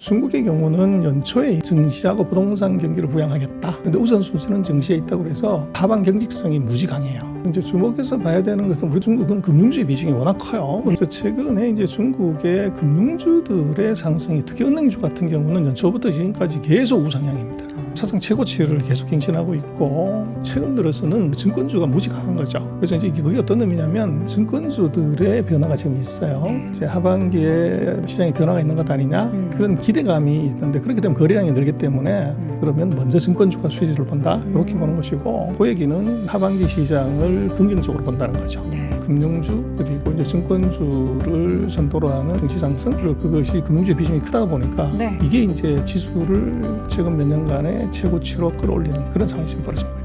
중국의 경우는 연초에 증시하고 부동산 경기를 부양하겠다. 근데 우선순위는 증시에 있다고 해서 하방 경직성이 무지 강해요. 이제 주목해서 봐야 되는 것은 우리 중국은 금융주의 비중이 워낙 커요. 그래서 최근에 이제 중국의 금융주들의 상승이 특히 은행주 같은 경우는 연초부터 지금까지 계속 우상향입니다. 사상 최고치를 계속 갱신하고 있고 최근 들어서는 증권주가 무지 강한 거죠. 그래서 이제 그게 어떤 의미냐면 증권주들의 변화가 지금 있어요. 이제 하반기에 시장에 변화가 있는 것 아니냐 그런 기대감이 있는데 그렇게 되면 거래량이 늘기 때문에 그러면 먼저 증권주가 수혜주를 본다 이렇게 보는 것이고 그 얘기는 하반기 시장을 긍정적으로 본다는 거죠. 금융주 그리고 이제 증권주를 선도로 하는 증시 상승 그리고 그것이 금융주의 비중이 크다 보니까 이게 이제 지수를 최근 몇 년간의 최고치로 끌어올리는 그런 상황이 지금 벌어진 거예요.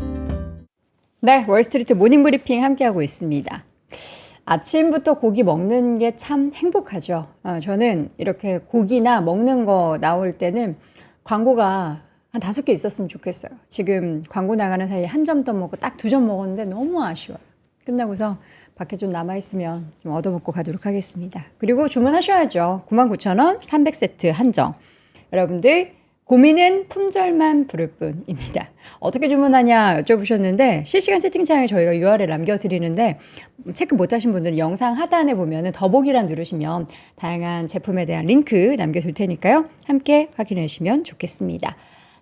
네, 월스트리트 모닝브리핑 함께하고 있습니다. 아침부터 고기 먹는 게 참 행복하죠. 저는 이렇게 고기나 먹는 거 나올 때는 광고가 한 5개 있었으면 좋겠어요. 지금 광고 나가는 사이에 한 점 더 먹고 딱 2점 먹었는데 너무 아쉬워요. 끝나고서 밖에 좀 남아있으면 좀 얻어먹고 가도록 하겠습니다. 그리고 주문하셔야죠. 99,000원 300세트 한정. 여러분들 고민은 품절만 부를 뿐입니다. 어떻게 주문하냐 여쭤보셨는데 실시간 채팅창에 저희가 URL 남겨드리는데 체크 못하신 분들은 영상 하단에 보면 더보기란 누르시면 다양한 제품에 대한 링크 남겨둘 테니까요. 함께 확인해 주시면 좋겠습니다.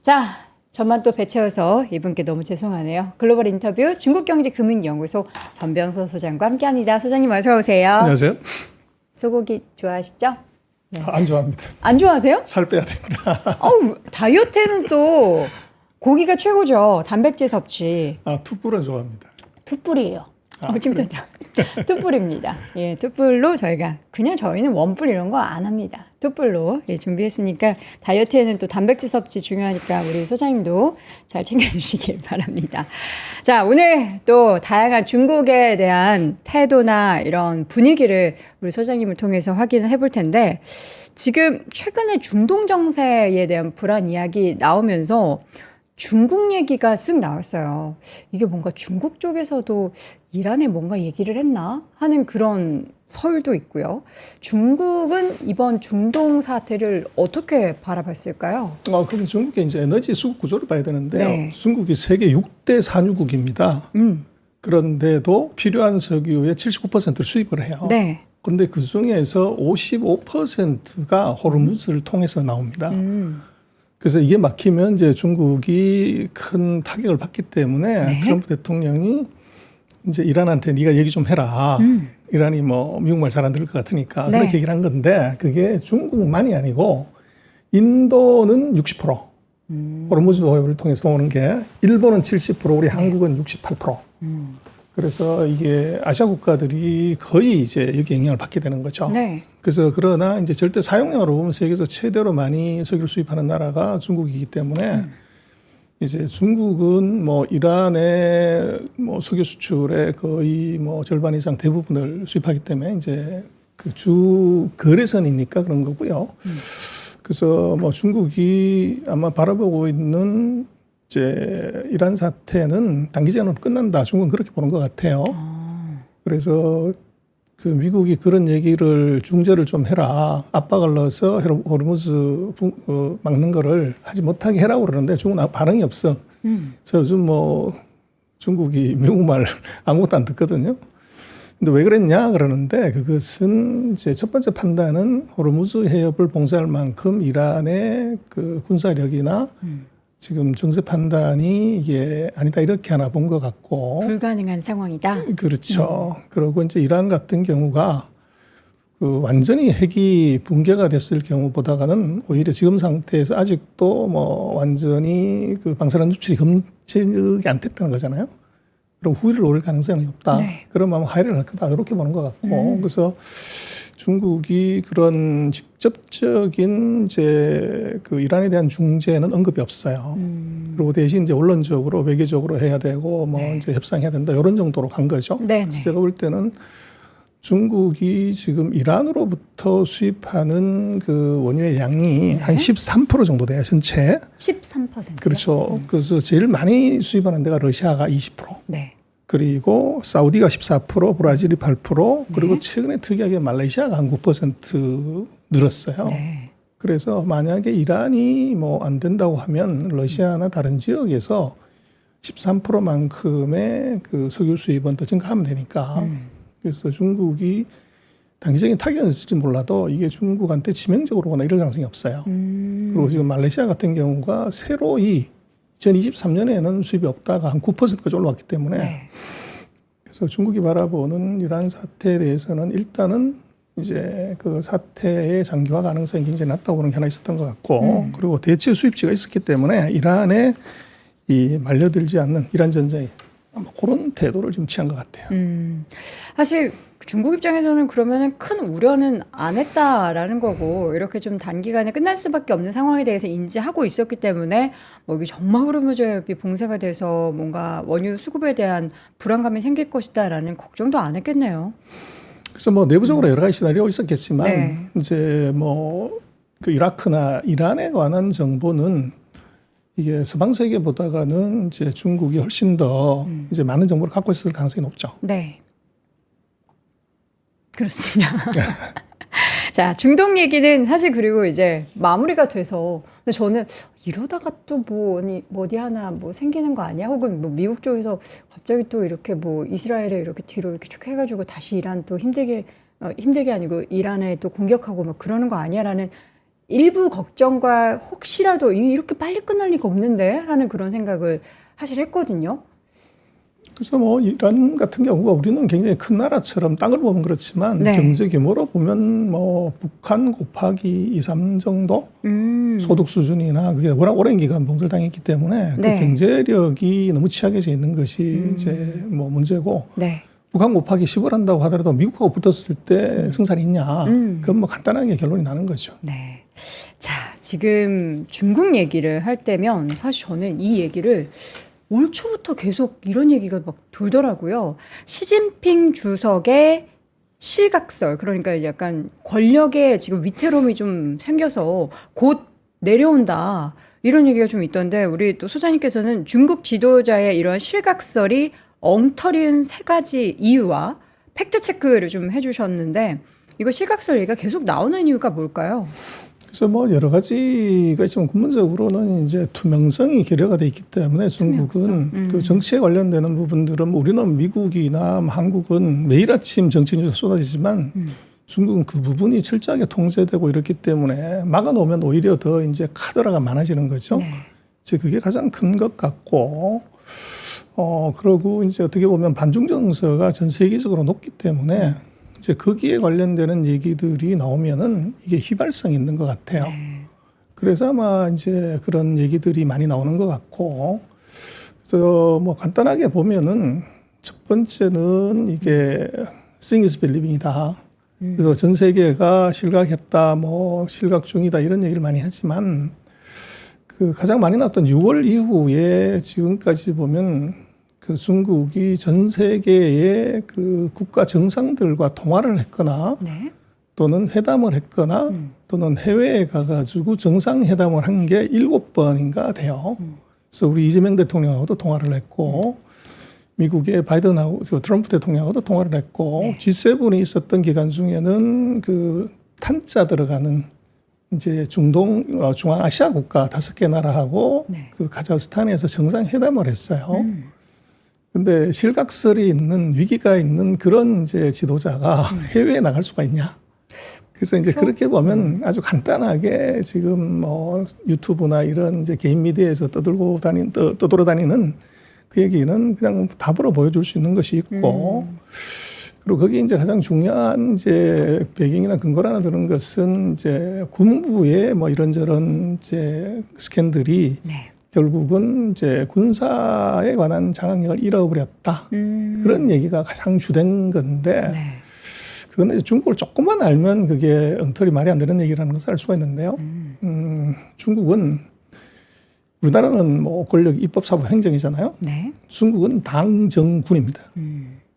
자, 저만 또 배채워서 이분께 너무 죄송하네요. 글로벌 인터뷰 중국경제금융연구소 전병서 소장과 함께합니다. 소장님 어서 오세요. 안녕하세요. 소고기 좋아하시죠? 네. 안 좋아합니다. 안 좋아하세요? 살 빼야 됩니다. 다이어트에는 또 고기가 최고죠. 단백질 섭취. 툭불은 좋아합니다. 툭불이에요. 지금 툭불입니다. 예, 툭불로 저희는 원뿔 이런 거 안 합니다. 툭불로 준비했으니까 다이어트에는 또 단백질 섭취 중요하니까 우리 소장님도 잘 챙겨주시길 바랍니다. 자, 오늘 또 다양한 중국에 대한 태도나 이런 분위기를 우리 소장님을 통해서 확인을 해볼 텐데 지금 최근에 중동 정세에 대한 불안 이야기 나오면서 중국 얘기가 쓱 나왔어요. 이게 뭔가 중국 쪽에서도 이란에 뭔가 얘기를 했나 하는 그런 설도 있고요. 중국은 이번 중동 사태를 어떻게 바라봤을까요? 그럼 중국의 이제 에너지 수급 구조를 봐야 되는데요. 중국이 세계 6대 산유국입니다. 그런데도 필요한 석유의 79%를 수입을 해요. 그런데 그 중에서 55%가 호르무즈를 통해서 나옵니다. 그래서 이게 막히면 이제 중국이 큰 타격을 받기 때문에 트럼프 대통령이 이제 이란한테 네가 얘기 좀 해라. 이란이 뭐 미국말 잘 안 들을 것 같으니까 그렇게 얘기를 한 건데 그게 중국만이 아니고 인도는 60%. 호르무즈 호흡을 통해서 오는 게 일본은 70%, 우리 한국은 68%. 그래서 이게 아시아 국가들이 거의 이제 여기 영향을 받게 되는 거죠. 그래서 그러나 이제 절대 사용량으로 보면 세계에서 최대로 많이 석유를 수입하는 나라가 중국이기 때문에 이제 중국은 뭐 이란의 뭐 석유 수출의 거의 뭐 절반 이상 대부분을 수입하기 때문에 이제 그 주 거래선이니까 그런 거고요. 그래서 뭐 중국이 아마 바라보고 있는 이제 이란 사태는 단기간으로 끝난다. 중국은 그렇게 보는 것 같아요. 그래서 그 미국이 그런 얘기를 중재를 좀 해라. 압박을 넣어서 호르무즈 막는 거를 하지 못하게 해라고 그러는데 중국은 반응이 없어. 그래서 요즘 뭐 중국이 미국말 아무것도 안 듣거든요. 근데 왜 그랬냐 그러는데 그것은 이제 첫 번째 판단은 호르무즈 해협을 봉쇄할 만큼 이란의 그 군사력이나 지금 정세 판단이 이게 아니다 이렇게 하나 본 것 같고 불가능한 상황이다. 그렇죠. 그리고 이제 이란 같은 경우가 그 완전히 핵이 붕괴가 됐을 경우보다는 오히려 지금 상태에서 아직도 뭐 완전히 그 방사능 누출이 검증이 안 됐다는 거잖아요. 그럼 후위를 노릴 가능성이 없다. 그러면 화해를 할 거다 이렇게 보는 것 같고 그래서 중국이 그런 직접적인 이제 그 이란에 대한 중재는 언급이 없어요. 그리고 대신 이제 원론적으로 외교적으로 해야 되고 뭐 이제 협상해야 된다 이런 정도로 간 거죠. 그래서 제가 볼 때는 중국이 지금 이란으로부터 수입하는 그 원유의 양이 한 13% 정도 돼요, 전체. 13%. 그렇죠. 그래서 제일 많이 수입하는 데가 러시아가 20%. 그리고 사우디가 14%, 브라질이 8%, 그리고 최근에 특이하게 말레이시아가 한 9% 늘었어요. 그래서 만약에 이란이 뭐 안 된다고 하면 러시아나 다른 지역에서 13%만큼의 그 석유 수입은 더 증가하면 되니까 그래서 중국이 단기적인 타격은 있을지 몰라도 이게 중국한테 치명적으로 거나 이럴 가능성이 없어요. 그리고 지금 말레이시아 같은 경우가 새로이 2023년에는 수입이 없다가 한 9%까지 올라왔기 때문에 네. 그래서 중국이 바라보는 이러한 사태에 대해서는 일단은 이제 그 사태의 장기화 가능성이 굉장히 낮다고 보는 게 하나 있었던 것 같고 그리고 대체 수입지가 있었기 때문에 이란에 이 말려들지 않는 이란 전쟁이 아마 그런 태도를 지금 취한 것 같아요. 사실 중국 입장에서는 그러면은 큰 우려는 안 했다라는 거고 이렇게 좀 단기간에 끝날 수밖에 없는 상황에 대해서 인지하고 있었기 때문에 뭐 이게 정말 호르무즈협이 봉쇄가 돼서 뭔가 원유 수급에 대한 불안감이 생길 것이다라는 걱정도 안 했겠네요. 그래서 뭐 내부적으로 여러 가지 시나리오가 있었겠지만 네. 이제 뭐 그 이라크나 이란에 관한 정보는 이게 서방 세계보다는 이제 중국이 훨씬 더 이제 많은 정보를 갖고 있을 가능성이 높죠. 네. 그렇습니다. 자, 중동 얘기는 사실 그리고 이제 마무리가 돼서 근데 저는 이러다가 또 뭐 어디 하나 뭐 생기는 거 아니야? 혹은 뭐 미국 쪽에서 갑자기 또 이렇게 뭐 이스라엘에 이렇게 뒤로 이렇게 쭉 해가지고 다시 이란 또 힘들게 아니고 이란에 또 공격하고 뭐 그러는 거 아니야라는 일부 걱정과 혹시라도 이렇게 빨리 끝날 리가 없는데 하는 그런 생각을 사실 했거든요. 그래서 뭐 이란 같은 경우가 우리는 굉장히 큰 나라처럼 땅을 보면 그렇지만 네. 경제 규모로 보면 뭐 북한 곱하기 2, 3 정도 소득 수준이나 그게 워낙 오랜 기간 봉쇄당했기 때문에 네. 그 경제력이 너무 취약해져 있는 것이 이제 뭐 문제고 네. 북한 곱하기 10을 한다고 하더라도 미국하고 붙었을 때 승산이 있냐 그건 뭐 간단하게 결론이 나는 거죠. 네. 자, 지금 중국 얘기를 할 때면 사실 저는 이 얘기를 올 초부터 계속 이런 얘기가 막 돌더라고요. 시진핑 주석의 실각설, 그러니까 약간 권력에 지금 위태로움이 좀 생겨서 곧 내려온다. 이런 얘기가 좀 있던데 우리 또 소장님께서는 중국 지도자의 이런 실각설이 엉터리인 3가지 이유와 팩트 체크를 좀 해주셨는데 이거 실각설 얘기가 계속 나오는 이유가 뭘까요? 그래서 뭐 여러 가지가 있지만 근본적으로는 이제 투명성이 결여가 돼 있기 때문에 중국은 그 정치에 관련되는 부분들은 뭐 우리는 미국이나 한국은 매일 아침 정치 뉴스 쏟아지지만 중국은 그 부분이 철저하게 통제되고 이렇기 때문에 막아놓으면 오히려 더 이제 카더라가 많아지는 거죠. 네. 이제 그게 가장 큰 것 같고 그러고 이제 어떻게 보면 반중 정서가 전 세계적으로 높기 때문에 이제 거기에 관련되는 얘기들이 나오면은 이게 휘발성이 있는 것 같아요. 네. 그래서 아마 이제 그런 얘기들이 많이 나오는 것 같고, 그래서 뭐 간단하게 보면은 첫 번째는 이게 seeing is believing이다. 그래서 전 세계가 실각했다, 뭐 실각 중이다 이런 얘기를 많이 하지만 그 가장 많이 나왔던 6월 이후에 지금까지 보면 그 중국이 전 세계의 그 국가 정상들과 통화를 했거나 네. 또는 회담을 했거나 또는 해외에 가가지고 정상회담을 한 게 7번인가 돼요. 그래서 우리 이재명 대통령하고도 통화를 했고 미국의 바이든하고 트럼프 대통령하고도 통화를 했고 네. G7이 있었던 기간 중에는 그 탄자 들어가는 이제 중동 중앙아시아 국가 5개 나라하고 네. 그 카자흐스탄에서 정상회담을 했어요. 근데 실각설이 있는 위기가 있는 그런 이제 지도자가 해외에 나갈 수가 있냐? 그래서 이제 그렇게 보면 아주 간단하게 지금 뭐 유튜브나 이런 이제 개인 미디어에서 떠돌아다니는 그 얘기는 그냥 답으로 보여줄 수 있는 것이 있고 그리고 거기 이제 가장 중요한 이제 배경이나 근거라나 그런 것은 이제 군부의 뭐 이런저런 이제 스캔들이 네. 결국은 이제 군사에 관한 장악력을 잃어버렸다. 그런 얘기가 가장 주된 건데, 네. 그건 이제 중국을 조금만 알면 그게 엉터리 말이 안 되는 얘기라는 것을 알 수가 있는데요. 중국은 우리나라는 뭐 권력, 입법, 사법, 행정이잖아요. 네. 중국은 당정군입니다.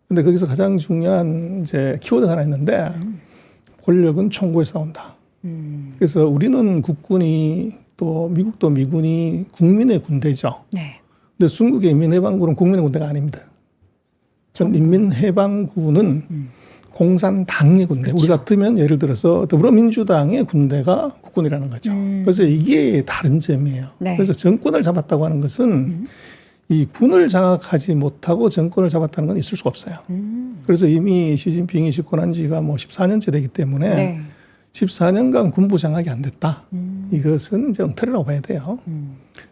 근데 거기서 가장 중요한 이제 키워드가 하나 있는데, 권력은 총구에서 나온다. 그래서 우리는 국군이 또 미국도 미군이 국민의 군대죠. 네. 근데 중국의 인민해방군은 국민의 군대가 아닙니다. 전 인민해방군은 공산당의 군대. 우리 같으면 예를 들어서 더불어민주당의 군대가 국군이라는 거죠. 그래서 이게 다른 점이에요. 네. 그래서 정권을 잡았다고 하는 것은 이 군을 장악하지 못하고 정권을 잡았다는 건 있을 수가 없어요. 그래서 이미 시진핑이 집권한 지가 뭐 14년째 되기 때문에 네. 14년간 군부 장악이 안 됐다. 이것은 이제 엉터리라고 봐야 돼요.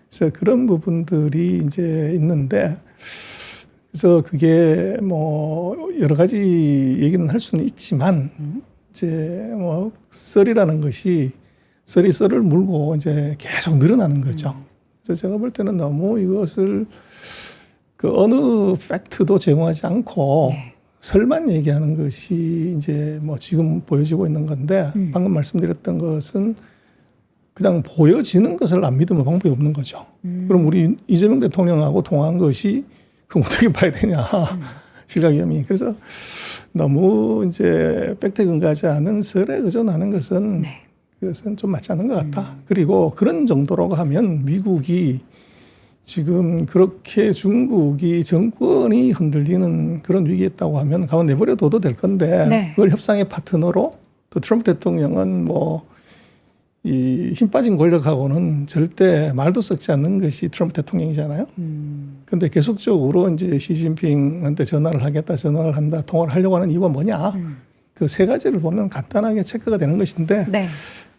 그래서 그런 부분들이 이제 있는데, 그래서 그게 뭐 여러 가지 얘기는 할 수는 있지만, 이제 뭐 썰이라는 것이 썰이 썰을 물고 이제 계속 늘어나는 거죠. 그래서 제가 볼 때는 너무 이것을 그 어느 팩트도 제공하지 않고 네. 설만 얘기하는 것이 이제 뭐 지금 보여지고 있는 건데, 방금 말씀드렸던 것은 그냥 보여지는 것을 안 믿으면 방법이 없는 거죠. 그럼 우리 이재명 대통령하고 통화한 것이 그럼 어떻게 봐야 되냐. 실력 위험이. 그래서 너무 이제 팩트에 근거하지 않은 설에 의존하는 것은 네. 그것은 좀 맞지 않는 것 같다. 그리고 그런 정도로 하면 미국이 지금 그렇게 중국이 정권이 흔들리는 그런 위기에 있다고 하면 가만 내버려둬도 될 건데 네. 그걸 협상의 파트너로 또 트럼프 대통령은 뭐 이 힘 빠진 권력하고는 절대 말도 섞지 않는 것이 트럼프 대통령이잖아요. 그런데 계속적으로 이제 시진핑한테 전화를 하겠다, 전화를 한다, 통화를 하려고 하는 이유가 뭐냐? 그 세 가지를 보면 간단하게 체크가 되는 것인데 네.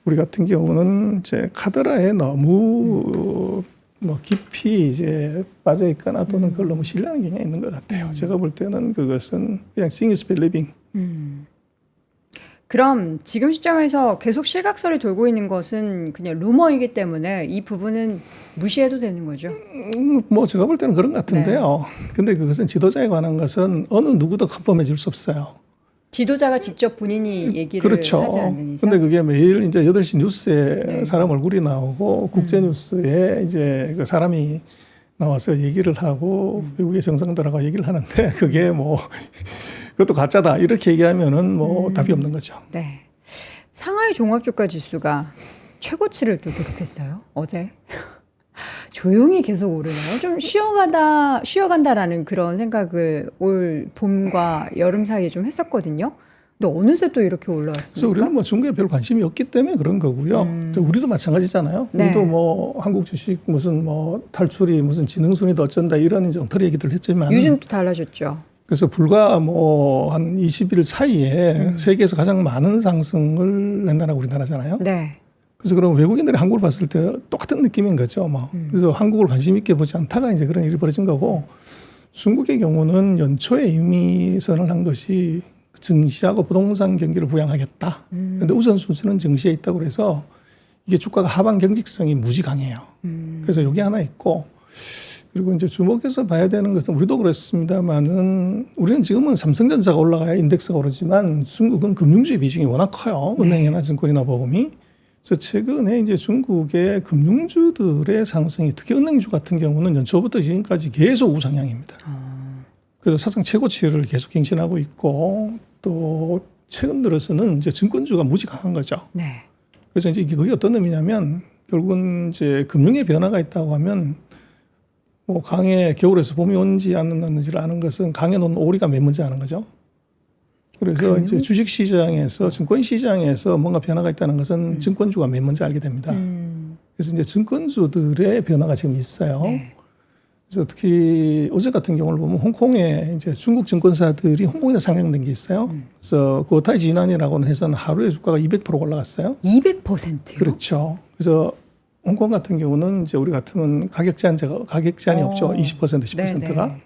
우리 같은 경우는 이제 카더라에 너무 뭐 깊이 이제 빠져 있거나 또는 그걸 너무 신뢰하는 경향이 있는 것 같아요. 제가 볼 때는 그것은 그냥 seeing is believing. 그럼 지금 시점에서 계속 실각설이 돌고 있는 것은 그냥 루머이기 때문에 이 부분은 무시해도 되는 거죠? 뭐 제가 볼 때는 그런 것 같은데요. 근데 그것은 지도자에 관한 것은 어느 누구도 컨펌해 줄 수 없어요. 지도자가 직접 본인이 얘기를 그렇죠. 하지 않는 이상. 근데 그게 매일 이제 8시 뉴스에 사람 얼굴이 나오고 국제 뉴스에 이제 그 사람이 나와서 얘기를 하고 외국의 정상들하고 얘기를 하는데 그게 뭐 그것도 가짜다 이렇게 얘기하면은 뭐 답이 없는 거죠. 네. 상하이 종합주가 지수가 최고치를 또 기록했어요. 어제. 조용히 계속 오르네요. 좀 쉬어간다라는 그런 생각을 올 봄과 여름 사이에 좀 했었거든요. 근데 어느새 또 이렇게 올라왔습니까? 그래서 우리는 뭐 중국에 별 관심이 없기 때문에 그런 거고요. 우리도 마찬가지잖아요. 네. 우리도 뭐 한국 주식 무슨 뭐 탈출이 무슨 지능순위도 어쩐다 이런 이제 엉터리 얘기들 했지만 요즘 또 달라졌죠. 그래서 불과 뭐 한 20일 사이에 세계에서 가장 많은 상승을 낸 나라가 우리나라잖아요. 네. 그래서 그럼 외국인들이 한국을 봤을 때 똑같은 느낌인 거죠. 뭐. 그래서 한국을 관심 있게 보지 않다가 이제 그런 일이 벌어진 거고 중국의 경우는 연초에 이미 선언을 한 것이 증시하고 부동산 경기를 부양하겠다. 그런데 우선순위는 증시에 있다고 그래서 이게 주가가 하방 경직성이 무지 강해요. 그래서 여기 하나 있고 그리고 이제 주목해서 봐야 되는 것은 우리도 그렇습니다만은 우리는 지금은 삼성전자가 올라가야 인덱스가 오르지만 중국은 금융주의 비중이 워낙 커요. 은행이나 증권이나 보험이. 그래서 최근에 이제 중국의 금융주들의 상승이 특히 은행주 같은 경우는 연초부터 지금까지 계속 우상향입니다. 그래서 사상 최고치를 계속 갱신하고 있고 또 최근 들어서는 이제 증권주가 무지 강한 거죠. 네. 그래서 이제 그게 어떤 의미냐면 결국은 이제 금융의 변화가 있다고 하면 뭐 강에 겨울에서 봄이 온지 안 왔는지를 아는 것은 강에 놓은 오리가 맨 먼저 아는 거죠. 그래서 이제 주식 시장에서 증권 시장에서 뭔가 변화가 있다는 것은 증권주가 맨 먼저 알게 됩니다. 그래서 이제 증권주들의 변화가 지금 있어요. 네. 그래서 특히 어제 같은 경우를 보면 홍콩에 이제 중국 증권사들이 홍콩에서 상장된 게 있어요. 그래서 고타이 진안이라고는 해서는 하루에 주가가 200% 올라갔어요. 200%요? 그렇죠. 그래서 홍콩 같은 경우는 이제 우리 같으면 가격 제한이 없죠. 20% 10%가. 네네.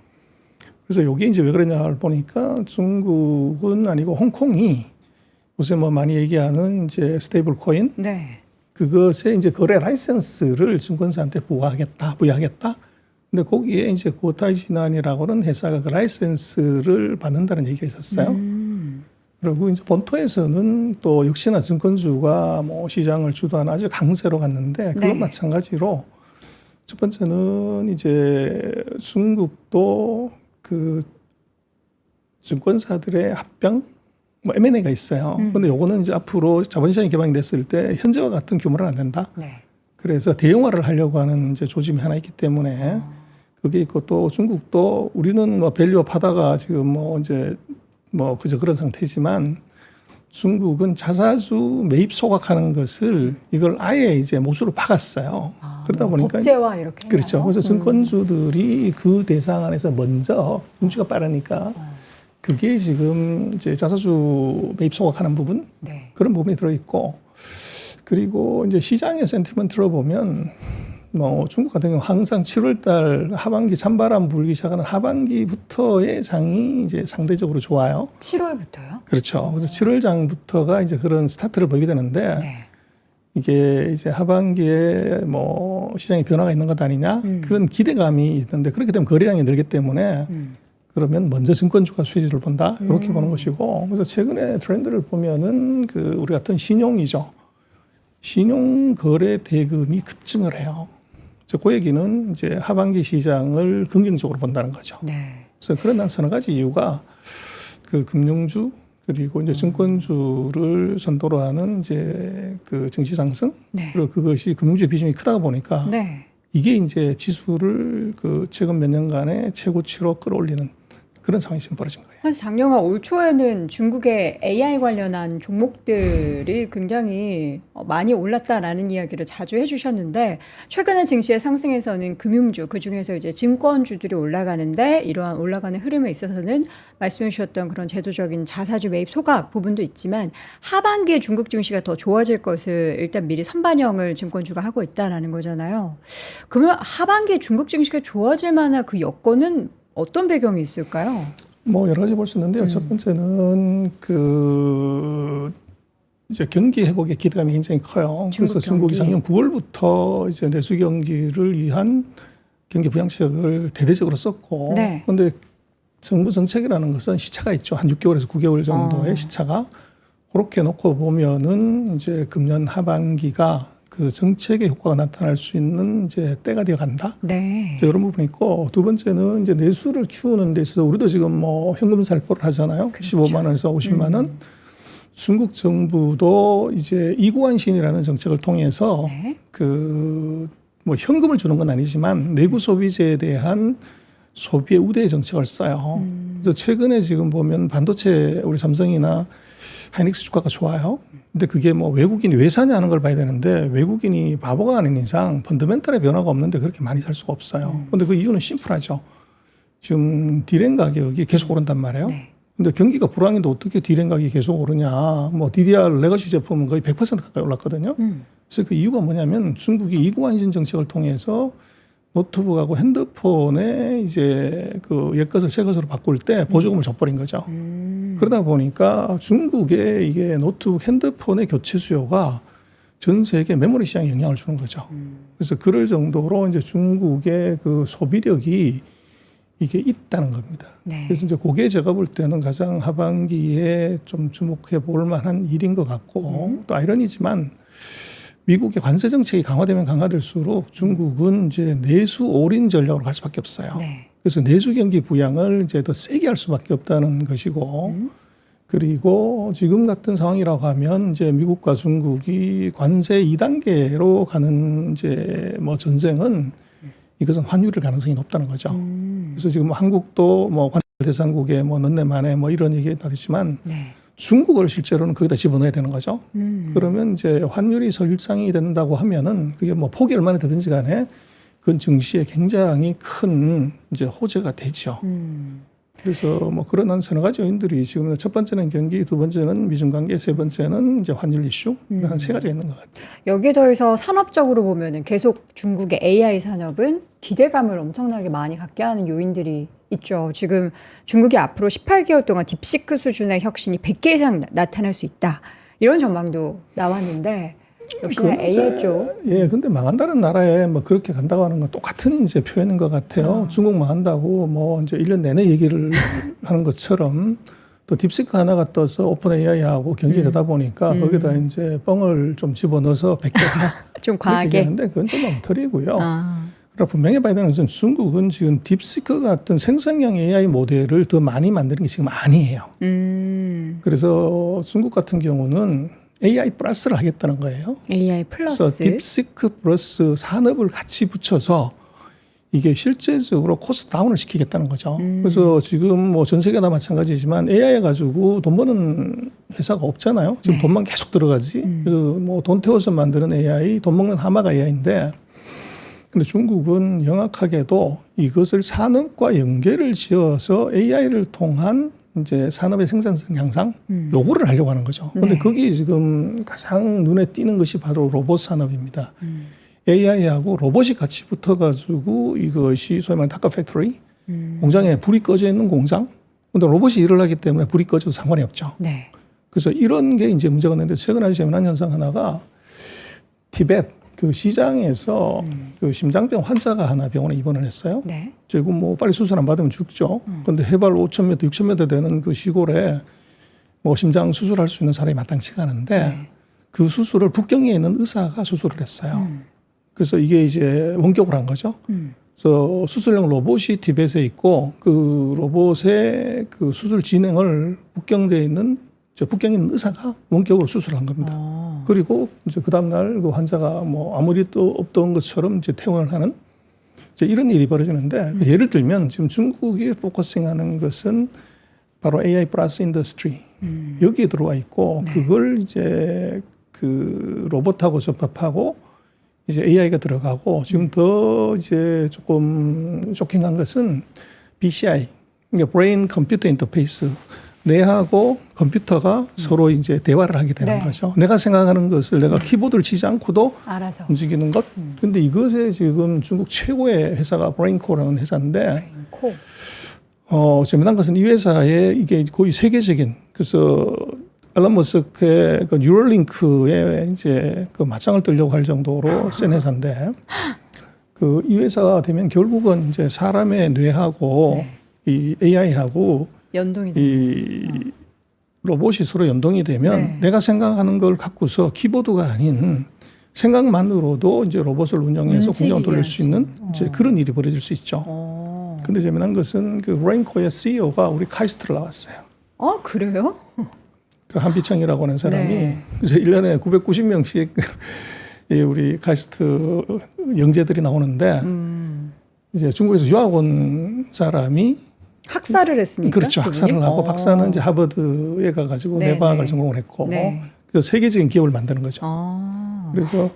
그래서 여기 이제 왜 그러냐를 보니까 중국은 아니고 홍콩이 요새 뭐 많이 얘기하는 이제 스테이블 코인 네. 그것에 이제 거래 라이센스를 증권사한테 부여하겠다. 근데 거기에 이제 고타이 진안이라고는 회사가 그 라이센스를 받는다는 얘기가 있었어요. 그리고 이제 본토에서는 또 역시나 증권주가 뭐 시장을 주도하는 아주 강세로 갔는데 그건 네. 마찬가지로 첫 번째는 이제 중국도 그 증권사들의 합병 뭐 M&A가 있어요. 그런데 요거는 이제 앞으로 자본시장이 개방이 됐을 때 현재와 같은 규모는 안 된다. 네. 그래서 대형화를 하려고 하는 이제 조짐이 하나 있기 때문에 그게 있고 또 중국도 우리는 뭐 밸류업 하다가 지금 뭐 이제 뭐 그저 그런 상태지만 중국은 자사주 매입 소각하는 것을 이걸 아예 이제 못으로 박았어요. 그러다 보니까 법제화 이렇게 그렇죠. 했나요? 그래서 증권주들이 그 대상 안에서 먼저 눈치가 빠르니까 그게 지금 이제 자사주 매입 소각하는 부분 네. 그런 부분이 들어있고 그리고 이제 시장의 센티먼트로 보면 뭐 중국 같은 경우 항상 7월달 하반기 찬바람 불기 시작하는 하반기부터의 장이 이제 상대적으로 좋아요. 7월부터요? 그렇죠. 그래서 7월 장부터가 이제 그런 스타트를 보이게 되는데 네. 이게 이제 하반기에 뭐 시장에 변화가 있는 것 아니냐 그런 기대감이 있는데 그렇게 되면 거래량이 늘기 때문에 그러면 먼저 증권주가 수혜주를 본다 이렇게 보는 것이고 그래서 최근에 트렌드를 보면은 그 우리 같은 신용이죠. 신용 거래 대금이 급증을 해요. 그 얘기는 이제 하반기 시장을 긍정적으로 본다는 거죠. 네. 그래서 그런 한 서너 가지 이유가 그 금융주 그리고 이제 증권주를 선도로 하는 이제 그 증시 상승 네. 그리고 그것이 금융주의 비중이 크다 보니까 네. 이게 이제 지수를 그 최근 몇 년간의 최고치로 끌어올리는 그런 상황이 지금 벌어진 거예요. 사실 작년과 올 초에는 중국의 AI 관련한 종목들이 굉장히 많이 올랐다라는 이야기를 자주 해주셨는데 최근에 증시의 상승에서는 금융주 그중에서 이제 증권주들이 올라가는데 이러한 올라가는 흐름에 있어서는 말씀해 주셨던 그런 제도적인 자사주 매입 소각 부분도 있지만 하반기에 중국 증시가 더 좋아질 것을 일단 미리 선반영을 증권주가 하고 있다라는 거잖아요. 그러면 하반기에 중국 증시가 좋아질 만한 그 여건은 어떤 배경이 있을까요? 뭐 여러 가지 볼 수 있는데요. 첫 번째는 그 이제 경기 회복의 기대감이 굉장히 커요. 그래서 중국이 작년 9월부터 이제 내수 경기를 위한 경기 부양책을 대대적으로 썼고, 네. 그런데 정부 정책이라는 것은 시차가 있죠. 한 6개월에서 9개월 정도의 시차가. 그렇게 놓고 보면은 이제 금년 하반기가 그 정책의 효과가 나타날 수 있는 이제 때가 되어 간다. 네. 이런 부분이 있고 두 번째는 이제 내수를 키우는 데 있어서 우리도 지금 뭐 현금 살포를 하잖아요. 그렇죠. 15만 원에서 50만 원. 중국 정부도 이제 이구환신이라는 정책을 통해서 네. 그 뭐 현금을 주는 건 아니지만 내구 소비재에 대한 소비의 우대 정책을 써요. 그래서 최근에 지금 보면 반도체 우리 삼성이나 하이닉스 주가가 좋아요. 근데 그게 뭐 외국인이 왜 사냐 하는 걸 봐야 되는데 외국인이 바보가 아닌 이상 펀더멘털의 변화가 없는데 그렇게 많이 살 수가 없어요. 근데 그 이유는 심플하죠. 지금 디램 가격이 계속 오른단 말이에요. 네. 근데 경기가 불황인데 어떻게 디램 가격이 계속 오르냐. 뭐 DDR 레거시 제품은 거의 100% 가까이 올랐거든요. 그래서 그 이유가 뭐냐면 중국이 이구환신 정책을 통해서 노트북하고 핸드폰에 이제 그 옛것을 새 것으로 바꿀 때 보조금을 줘버린 거죠. 그러다 보니까 중국의 이게 노트북 핸드폰의 교체 수요가 전 세계 메모리 시장에 영향을 주는 거죠. 그래서 그럴 정도로 이제 중국의 그 소비력이 이게 있다는 겁니다. 네. 그래서 이제 그게 제가 볼 때는 가장 하반기에 좀 주목해 볼 만한 일인 것 같고 또 아이러니지만 미국의 관세 정책이 강화되면 강화될수록 중국은 이제 내수 올인 전략으로 갈 수밖에 없어요. 네. 그래서 내수 경기 부양을 이제 더 세게 할 수밖에 없다는 것이고, 그리고 지금 같은 상황이라고 하면 이제 미국과 중국이 관세 2단계로 가는 이제 뭐 전쟁은 이것은 환율일 가능성이 높다는 거죠. 그래서 지금 한국도 뭐 관세 대상국에 뭐 넣네 만에 뭐 이런 얘기가 있지만. 네. 중국을 실제로는 거기다 집어넣어야 되는 거죠. 그러면 이제 환율이 설상이 된다고 하면은 그게 뭐 폭이 얼마나 되든지 간에 그건 증시에 굉장히 큰 이제 호재가 되죠. 그래서 뭐 그런 한 서너 가지 요인들이 지금 첫 번째는 경기, 두 번째는 미중 관계, 세 번째는 이제 환율 이슈 한 세 가지가 있는 것 같아요. 여기에 더해서 산업적으로 보면은 계속 중국의 AI 산업은 기대감을 엄청나게 많이 갖게 하는 요인들이 있죠. 지금 중국이 앞으로 18개월 동안 딥시크 수준의 혁신이 100개 이상 나타날 수 있다. 이런 전망도 나왔는데 역시나 AI 쪽. 예, 근데 망한다는 나라에 뭐 그렇게 간다고 하는 건 똑같은 이제 표현인 것 같아요. 중국 망한다고 뭐 이제 1년 내내 얘기를 하는 것처럼 또 딥시크 하나가 떠서 오픈 AI하고 경쟁하다 보니까 거기다 이제 뻥을 좀 집어넣어서 100개다. 좀 과하게. 하는데 그건 좀 엉터리고요. 그러나 분명히 봐야 되는 것은 중국은 지금 딥시크 같은 생성형 AI 모델을 더 많이 만드는 게 지금 아니에요. 그래서 중국 같은 경우는 AI 플러스를 하겠다는 거예요. AI 플러스. 그래서 딥시크 플러스 산업을 같이 붙여서 이게 실제적으로 코스트 다운을 시키겠다는 거죠. 그래서 지금 뭐 전 세계 다 마찬가지지만 AI 가지고 돈 버는 회사가 없잖아요. 지금 네. 돈만 계속 들어가지. 그래서 뭐 돈 태워서 만드는 AI, 돈 먹는 하마가 AI인데, 근데 중국은 영악하게도 이것을 산업과 연계를 지어서 AI를 통한 이제 산업의 생산성 향상 요구를 하려고 하는 거죠. 근데 네. 거기에 지금 가장 눈에 띄는 것이 바로 로봇 산업입니다. AI하고 로봇이 같이 붙어가지고 이것이 소위 말하는 다크 팩토리, 공장에 불이 꺼져 있는 공장. 근데 로봇이 일을 하기 때문에 불이 꺼져도 상관이 없죠. 네. 그래서 이런 게 이제 문제가 있는데 최근 아주 재미난 현상 하나가 티벳 그 시장에서 그 심장병 환자가 하나 병원에 입원을 했어요. 네. 지금 뭐 빨리 수술 안 받으면 죽죠. 그런데 해발 5,000m, 6,000m 되는 그 시골에 뭐 심장 수술할 수 있는 사람이 마땅치가 않은데 네. 그 수술을 북경에 있는 의사가 수술을 했어요. 그래서 이게 이제 원격으로 한 거죠. 그래서 수술용 로봇이 티벳에 있고 그 로봇의 그 수술 진행을 북경에 있는 의사가 원격으로 수술한 겁니다. 그리고 이제 그 다음날 그 환자가 뭐 아무리 또 없던 것처럼 이제 퇴원을 하는 이제 이런 일이 벌어지는데 예를 들면 지금 중국이 포커싱하는 것은 바로 AI 플러스 인더스트리 여기에 들어와 있고 네. 그걸 이제 그 로봇하고 접합하고 이제 AI가 들어가고 지금 더 이제 조금 쇼킹한 것은 BCI, 그러니까 브레인 컴퓨터 인터페이스. 뇌하고 컴퓨터가 서로 이제 대화를 하게 되는 네. 거죠. 내가 생각하는 것을 내가 키보드를 치지 않고도 알아서. 움직이는 것. 근데 이것에 지금 중국 최고의 회사가 브레인코라는 회사인데, 코. 재미난 것은 이 회사에 이게 거의 세계적인, 그래서 앨런 머스크의 그 뉴럴링크에 이제 그 맞짱을 뜨려고 할 정도로 센 회사인데, 그 이 회사가 되면 결국은 이제 사람의 뇌하고 이 AI하고 연동이 이 로봇이 서로 연동이 되면 네. 내가 생각하는 걸 갖고서 키보드가 아닌 생각만으로도 이제 로봇을 운영해서 공장을 돌릴 수 있는 이제 그런 일이 벌어질 수 있죠. 근데 재미난 것은 그 브레인코의 CEO가 우리 카이스트를 나왔어요. 그래요? 그 한비청이라고 하는 사람이 네. 그래서 1년에 990명씩 우리 카이스트 영재들이 나오는데 이제 중국에서 유학 온 사람이 학사를 했습니까? 그렇죠. 학사를 하고 박사는 이제 하버드에 가가지고 네, 내과학을 네. 전공을 했고 네. 그래서 세계적인 기업을 만드는 거죠. 아. 그래서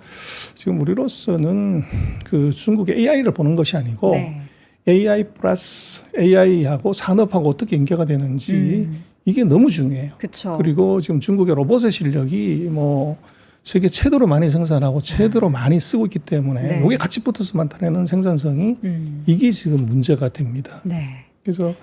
지금 우리로서는 그 중국의 AI를 보는 것이 아니고 네. AI 플러스 AI하고 산업하고 어떻게 연계가 되는지 이게 너무 중요해요. 그렇죠. 그리고 지금 중국의 로봇의 실력이 뭐 세계 최대로 많이 생산하고 최대로 많이 쓰고 있기 때문에 네. 이게 같이 붙어서 나타내는 생산성이 이게 지금 문제가 됩니다. 네. 그래서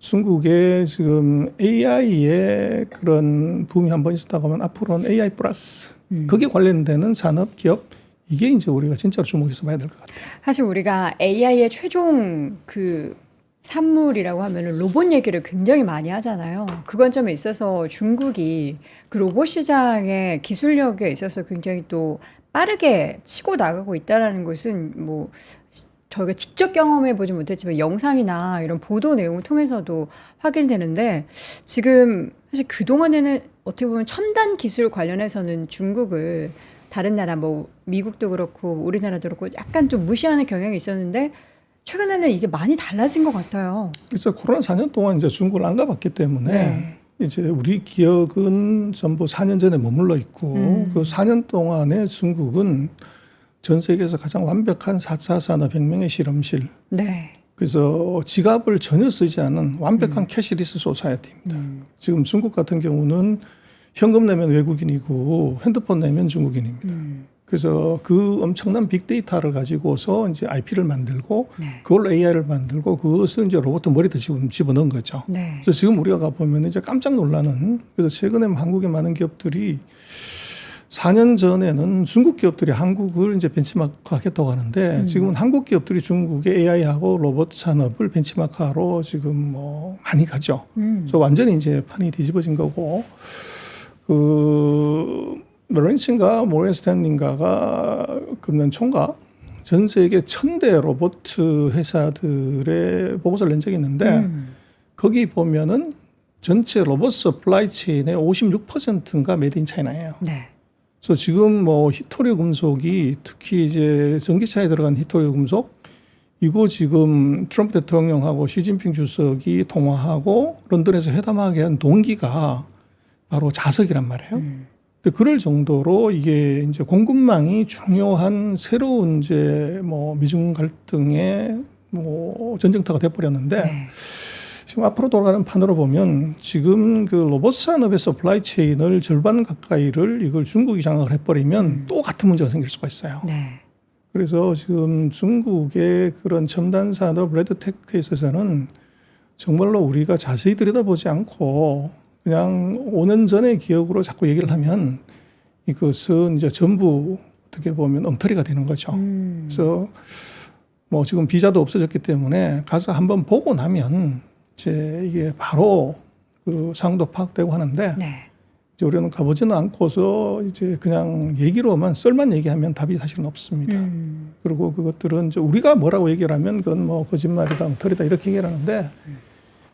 중국의 지금 AI의 그런 붐이 한번 있었다고 하면 앞으로는 AI 플러스 거기에 관련되는 산업, 기업 이게 이제 우리가 진짜로 주목해서 봐야 될 것 같아요. 사실 우리가 AI의 최종 그 산물이라고 하면은 로봇 얘기를 굉장히 많이 하잖아요. 그 관점에 있어서 중국이 그 로봇 시장의 기술력에 있어서 굉장히 또 빠르게 치고 나가고 있다라는 것은 뭐 저희가 직접 경험해 보지 못했지만 영상이나 이런 보도 내용을 통해서도 확인되는데 지금 사실 그동안에는 어떻게 보면 첨단 기술 관련해서는 중국을 다른 나라 뭐 미국도 그렇고 우리나라도 그렇고 약간 좀 무시하는 경향이 있었는데 최근에는 이게 많이 달라진 것 같아요. 그래서 코로나 4년 동안 이제 중국을 안 가봤기 때문에 네. 이제 우리 기억은 전부 4년 전에 머물러 있고 그 4년 동안에 중국은 전 세계에서 가장 완벽한 4차 산업혁명의 실험실. 네. 그래서 지갑을 전혀 쓰지 않은 완벽한 캐시리스 소사이어티입니다. 지금 중국 같은 경우는 현금 내면 외국인이고 핸드폰 내면 중국인입니다. 그래서 그 엄청난 빅데이터를 가지고서 이제 IP를 만들고 네. 그걸로 AI를 만들고 그것을 이제 로봇 머리에 집어넣은 거죠. 네. 그래서 지금 우리가 가보면 이제 깜짝 놀라는 그래서 최근에 한국의 많은 기업들이 4년 전에는 중국 기업들이 한국을 이제 벤치마크 하겠다고 하는데 지금은 한국 기업들이 중국의 AI하고 로봇 산업을 벤치마크하러 지금 뭐 많이 가죠. 그래서 완전히 이제 판이 뒤집어진 거고 그 메린치인가 모리언 스탠리인가가 금년 총각 전 세계 1000대 로봇 회사들의 보고서를 낸 적이 있는데 거기 보면은 전체 로봇 서플라이 체인의 56%인가 메이드 인 차이나예요. 네. 그래서 지금 뭐 히토리오 금속이 특히 이제 전기차에 들어간 히토리오 금속 이거 지금 트럼프 대통령하고 시진핑 주석이 통화하고 런던에서 회담하게 한 동기가 바로 자석이란 말이에요. 근데 그럴 정도로 이게 이제 공급망이 중요한 새로운 이제 뭐 미중 갈등의 뭐 전쟁터가 돼버렸는데 네. 지금 앞으로 돌아가는 판으로 보면 지금 그 로봇 산업의 서플라이 체인을 절반 가까이를 이걸 중국이 장악을 해버리면 또 같은 문제가 생길 수가 있어요. 네. 그래서 지금 중국의 그런 첨단 산업 레드테크에 있어서는 정말로 우리가 자세히 들여다보지 않고 그냥 5년 전의 기억으로 자꾸 얘기를 하면 이것은 이제 전부 어떻게 보면 엉터리가 되는 거죠. 그래서 뭐 지금 비자도 없어졌기 때문에 가서 한번 보고 나면 이제 이게 바로 그 상도 파악되고 하는데 네. 이제 우리는 가보지는 않고서 이제 그냥 얘기로만 썰만 얘기하면 답이 사실은 없습니다. 그리고 그것들은 이제 우리가 뭐라고 얘기를 하면 그건 뭐 거짓말이다, 엉터리다 이렇게 얘기를 하는데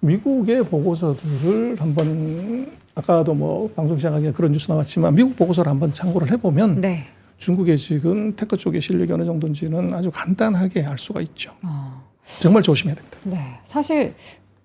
미국의 보고서들을 한번 아까도 뭐 방송 시작하기에 그런 뉴스 나왔지만 미국 보고서를 한번 참고를 해보면 네. 중국의 지금 테크 쪽의 실력이 어느 정도인지는 아주 간단하게 알 수가 있죠. 정말 조심해야 됩니다. 네. 사실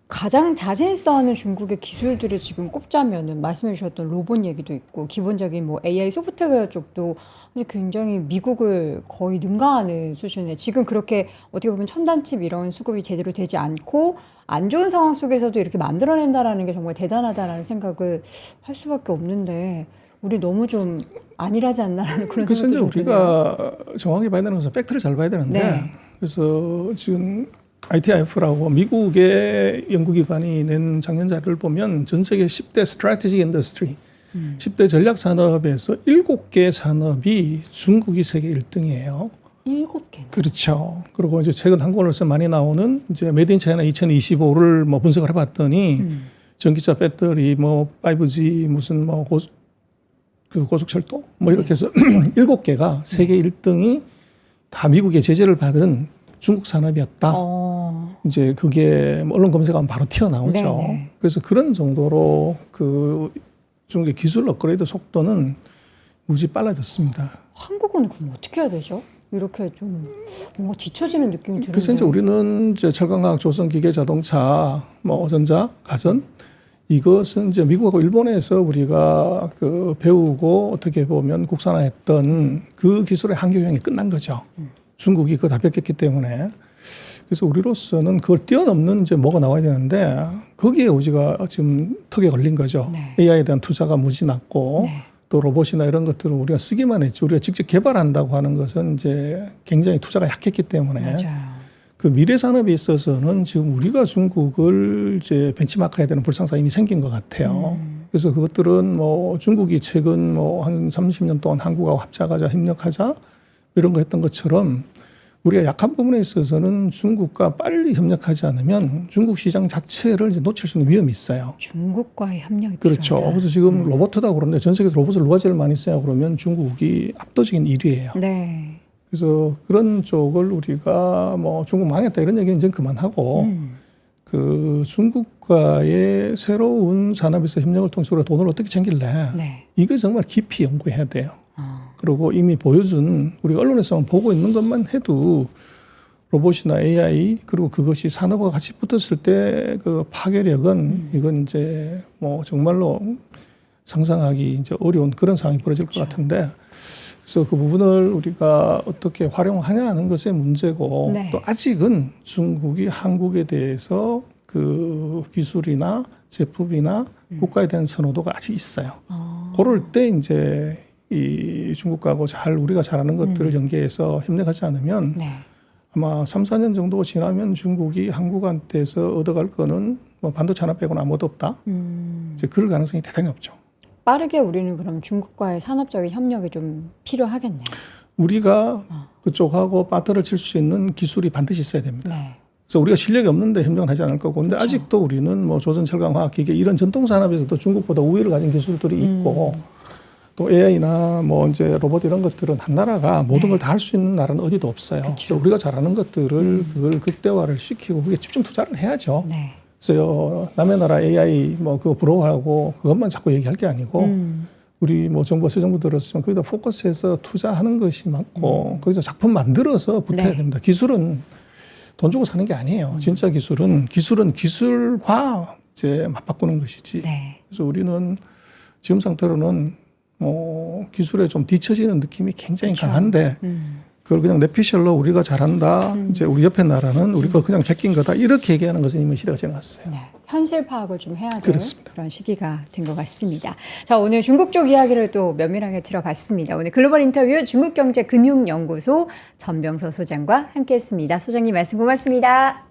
가장 자신 있어 하는 중국의 기술들을 지금 꼽자면은 말씀해 주셨던 로봇 얘기도 있고 기본적인 뭐 AI 소프트웨어 쪽도 사실 굉장히 미국을 거의 능가하는 수준에 지금 그렇게 어떻게 보면 첨단칩 이런 수급이 제대로 되지 않고 안 좋은 상황 속에서도 이렇게 만들어낸다라는 게 정말 대단하다라는 생각을 할 수밖에 없는데 우리 너무 좀 안일하지 않나라는 그런 그래서 생각도 이제 좀 드네요. 우리가 정확히 봐야 되는 것은 팩트를 잘 봐야 되는데 네. 그래서 지금 ITIF라고 미국의 연구기관이 낸 작년 자료를 보면 전 세계 10대 스트래티지 인더스트리 10대 전략 산업에서 7개 산업이 중국이 세계 1등이에요. 7개. 그렇죠. 그리고 이제 최근 한국언론에서 많이 나오는 이제 메이드 인 차이나 2025를 뭐 분석을 해봤더니 전기차 배터리 뭐 5G 무슨 뭐 고속철도 뭐 이렇게 해서 7개가 세계 1등이 다 미국의 제재를 받은 중국 산업이었다. 이제 그게 뭐 언론 검색하면 바로 튀어나오죠. 네네. 그래서 그런 정도로 그 중국의 기술 업그레이드 속도는 무지 빨라졌습니다. 한국은 그럼 어떻게 해야 되죠? 이렇게 좀 뭔가 뒤처지는 느낌이 드는데. 그래서 이제 우리는 이제 철강화학, 조선, 기계, 자동차, 뭐 전자, 가전 이것은 이제 미국하고 일본에서 우리가 그 배우고 어떻게 보면 국산화했던 그 기술의 한계효용이 끝난 거죠. 중국이 그거 다 뺏겼기 때문에. 그래서 우리로서는 그걸 뛰어넘는 이제 뭐가 나와야 되는데 거기에 우리가 지금 턱에 걸린 거죠. 네. AI에 대한 투자가 무지 낮고 네. 또 로봇이나 이런 것들을 우리가 쓰기만 했지 우리가 직접 개발한다고 하는 것은 이제 굉장히 투자가 약했기 때문에 맞아요. 그 미래 산업에 있어서는 지금 우리가 중국을 이제 벤치마크해야 되는 불상사가 이미 생긴 것 같아요. 그래서 그것들은 뭐 중국이 최근 뭐 한 30년 동안 한국하고 합작하자, 협력하자 이런 거 했던 것처럼 우리가 약한 부분에 있어서는 중국과 빨리 협력하지 않으면 중국 시장 자체를 이제 놓칠 수 있는 위험이 있어요. 중국과의 협력이 그렇죠. 필요하다. 그래서 지금 로봇이다 그러는데 전 세계에서 로봇을 누가 제일 많이 써요 그러면 중국이 압도적인 1위예요. 네. 그래서 그런 쪽을 우리가 뭐 중국 망했다 이런 얘기는 이제 그만하고 그 중국과의 새로운 산업에서 협력을 통해서 우리가 돈을 어떻게 챙길래 네. 이거 정말 깊이 연구해야 돼요. 그리고 이미 보여준 우리가 언론에서만 보고 있는 것만 해도 로봇이나 AI 그리고 그것이 산업과 같이 붙었을 때 그 파괴력은 이건 이제 뭐 정말로 상상하기 이제 어려운 그런 상황이 벌어질 것 같은데 그래서 그 부분을 우리가 어떻게 활용하냐 하는 것의 문제고 네. 또 아직은 중국이 한국에 대해서 그 기술이나 제품이나 국가에 대한 선호도가 아직 있어요. 그럴 때 이제 이 중국하고 잘 우리가 잘하는 것들을 연계해서 협력하지 않으면 네. 아마 3, 4년 정도 지나면 중국이 한국한테서 얻어갈 거는 뭐 반도체 하나 빼고는 아무것도 없다. 이제 그럴 가능성이 대단히 없죠. 빠르게 우리는 그럼 중국과의 산업적인 협력이 좀 필요하겠네요. 우리가 그쪽하고 바트를 칠 수 있는 기술이 반드시 있어야 됩니다. 네. 그래서 우리가 실력이 없는데 협력을 하지 않을 거고, 근데 그렇죠. 아직도 우리는 뭐 조선철강화학기계 이런 전통 산업에서도 중국보다 우위를 가진 기술들이 있고, 또 AI나 뭐 이제 로봇 이런 것들은 한 나라가 모든 걸 다 할 수 있는 나라는 어디도 없어요. 그래서 우리가 잘하는 것들을 그걸 극대화를 시키고 그게 집중 투자를 해야죠. 네. 그래서 남의 나라 AI 뭐 그거 부러워하고 그것만 자꾸 얘기할 게 아니고 우리 뭐 정부가 새 정부 들었으면 거기다 포커스해서 투자하는 것이 맞고 거기서 작품 만들어서 붙어야 네. 됩니다. 기술은 돈 주고 사는 게 아니에요. 진짜 기술은 기술과 이제 맞바꾸는 것이지. 네. 그래서 우리는 지금 상태로는 기술에 좀 뒤처지는 느낌이 굉장히 강한데 그걸 그냥 내피셜로 우리가 잘한다. 이제 우리 옆에 나라는 우리가 그냥 베낀 거다. 이렇게 얘기하는 것은 이미 시대가 지나갔어요. 네. 현실 파악을 좀 해야 될 그렇습니다. 그런 시기가 된 것 같습니다. 자, 오늘 중국 쪽 이야기를 또 면밀하게 들어봤습니다. 오늘 글로벌 인터뷰 중국경제금융연구소 전병서 소장과 함께했습니다. 소장님 말씀 고맙습니다.